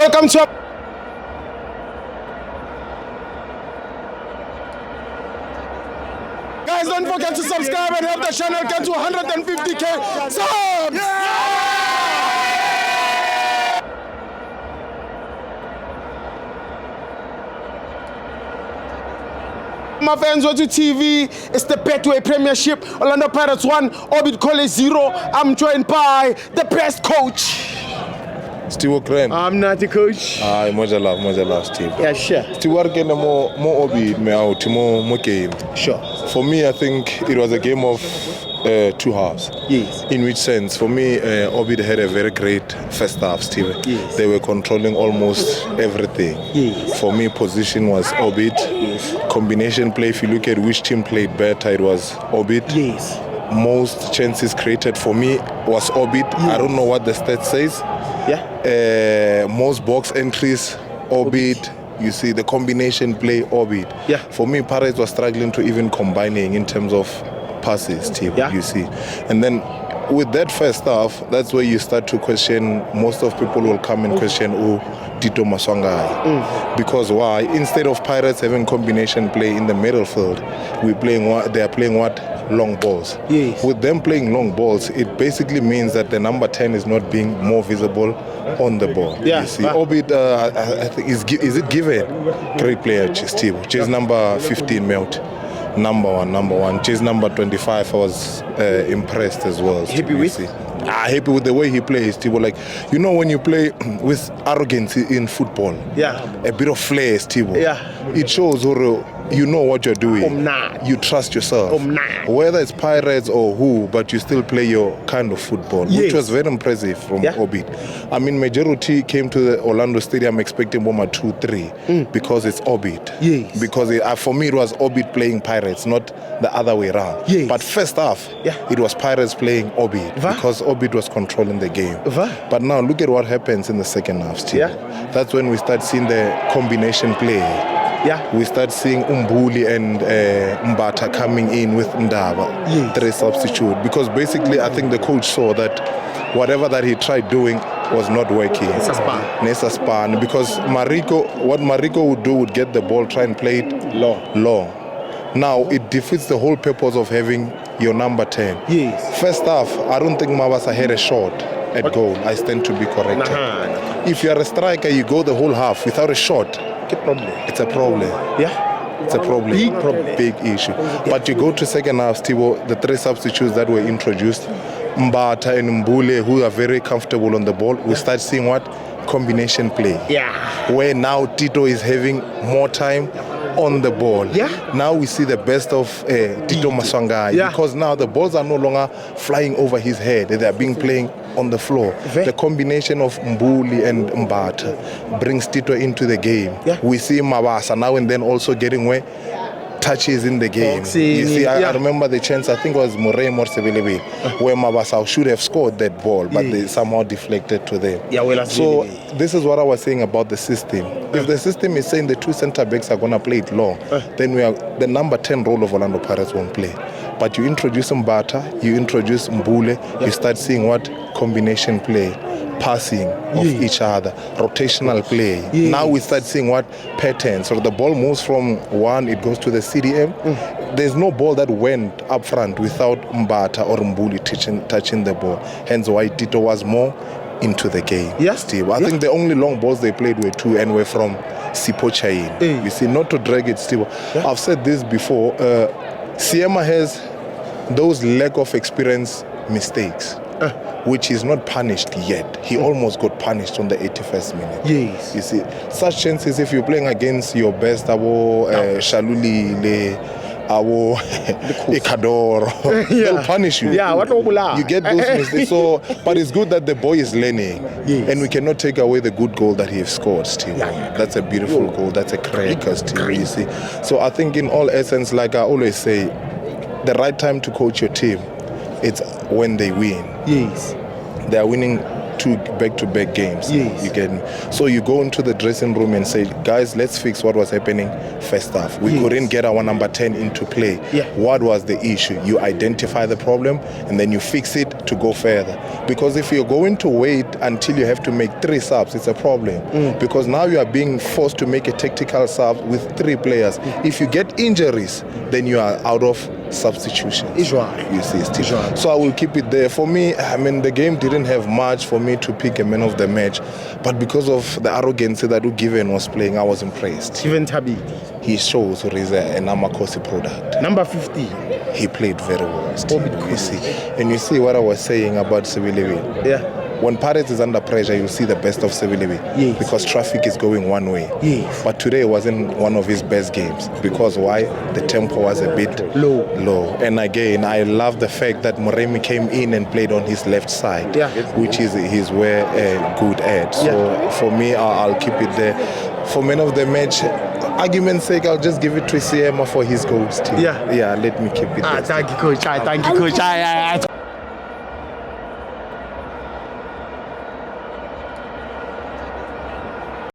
Welcome to guys, don't forget to subscribe and help the channel get to 150k subs. My FANS Wethu TV, it's the Betway Premiership. Orlando Pirates 1, Orbit College 0. I'm joined by the best coach. Steve O'Crane. I'm not the coach. Moja love, Steve. Yeah, sure. Steve working more Orbit, more game. Sure. For me, I think it was a game of 2 halves. Yes. In which sense? For me, Orbit had a very great first half, Steve. Yes. They were controlling almost everything. Yes. For me, position was Orbit. Yes. Combination play, if you look at which team played better, it was Orbit. Yes. Most chances created for me was Orbit. Yes. I don't know what the stat says. Yeah. Most box entries, Orbit. You see the combination play, Orbit. Yeah. For me, Pirates was struggling to even combining in terms of passes, Steve. Yeah. You see, and then with that first half, that's where you start to question. Most of people will come and question, Tito Maswangai. Because why? Instead of Pirates having combination play in the middle field, they are playing what? Long balls. Yes. With them playing long balls, it basically means that the number 10 is not being more visible on the ball. Yeah. You see, Orbit, I think is it given? Great player, Steve. Chase number 15, melt. Number one. Chase number 25, I was impressed as well. Happy with? Happy with the way he plays, Steve. Like, you know, when you play with arrogance in football, yeah, a bit of flair, Steve. Yeah. It shows you know what you're doing. Nah. You trust yourself. Nah. Whether it's Pirates or who, but you still play your kind of football, yes, which was very impressive from Orbit. I mean, majority came to the Orlando Stadium expecting 2-3 because it's Orbit. Yes. Because for me, it was Orbit playing Pirates, not the other way around. Yes. But first half, it was Pirates playing Orbit because Orbit was controlling the game. But now look at what happens in the second half, Steve. Yeah. That's when we start seeing the combination play. Yeah. We start seeing Mbule and Mbatha coming in with Ndaba, yes, 3 substitute. Because basically, I think the coach saw that whatever that he tried doing was not working. Nessa span. Because what Mariko would do would get the ball, try and play it long. Now, it defeats the whole purpose of having your number 10. Yes. First half, I don't think Mabasa had a shot at goal. I stand to be corrected. If you are a striker, you go the whole half without a shot. It's a problem. Yeah. It's a problem. Big problem. Big issue. But you go to second half, Steve, the 3 substitutes that were introduced, Mbatha and Mbule, who are very comfortable on the ball, we start seeing what? Combination play. Yeah. Where now Tito is having more time on the ball. Yeah. Now we see the best of Tito Maswangai. Yeah. Because now the balls are no longer flying over his head. They are being playing on the floor. The combination of Mbule and Mbatha brings Tito into the game. Yeah. We see Mabasa now and then also getting touches in the game. Boxing, you see, I remember the chance, I think it was Morsebelebe, where Mabasa should have scored that ball, but they somehow deflected to them. Yeah, so this is what I was saying about the system. If the system is saying the 2 center backs are going to play it long, then the number 10 role of Orlando Pirates won't play. But you introduce Mbatha, you introduce Mbule, you start seeing what? Combination play, passing of each other, rotational play. Now we start seeing what? Patterns. So the ball moves from one, it goes to the CDM. There's no ball that went up front without Mbatha or Mbule touching the ball. Hence why Tito was more into the game. Steve. I think the only long balls they played were 2 and were from Sipo Chain. You see, not to drag it, Steve. I've said this before. Siema has those lack of experience mistakes, which is not punished yet. He almost got punished on the 81st minute. Yes. You see, such chances, if you're playing against your best, Shaluli, Ecuador, they'll punish you. Yeah, you get those mistakes. So, but it's good that the boy is learning, and we cannot take away the good goal that he has scored, Steve. That's a beautiful goal. That's a cracker, Steve. You see. So I think in all essence, like I always say, the right time to coach your team, it's when they win. Yes. They are winning 2 back-to-back games. Yes. You get me? So you go into the dressing room and say, guys, let's fix what was happening first half. We couldn't get our number 10 into play. Yeah. What was the issue? You identify the problem and then you fix it to go further. Because if you're going to wait until you have to make 3 subs, it's a problem. Because now you are being forced to make a tactical sub with 3 players. If you get injuries, then you are out of substitution. Israel. You see, Steve. So I will keep it there. For me, I mean, the game didn't have much for me to pick a man of the match, but because of the arrogance that Ugiven was playing, I was impressed. Even Tabi. He shows he's an Amakosi product. Number 50. He played very well. Steve. You see, and you see what I was saying about Sevilevi. Yeah. When Pirates is under pressure, you see the best of Sevilevi. Yes. Because traffic is going one way. Yes. But today wasn't one of his best games. Because why? The tempo was a bit low. And again, I love the fact that Moremi came in and played on his left side, which is his way good at. So for me, I'll keep it there. For man of the match, argument's sake, I'll just give it to Siema for his goals. Yeah, let me keep it there. Thank you, coach. Thank you, coach.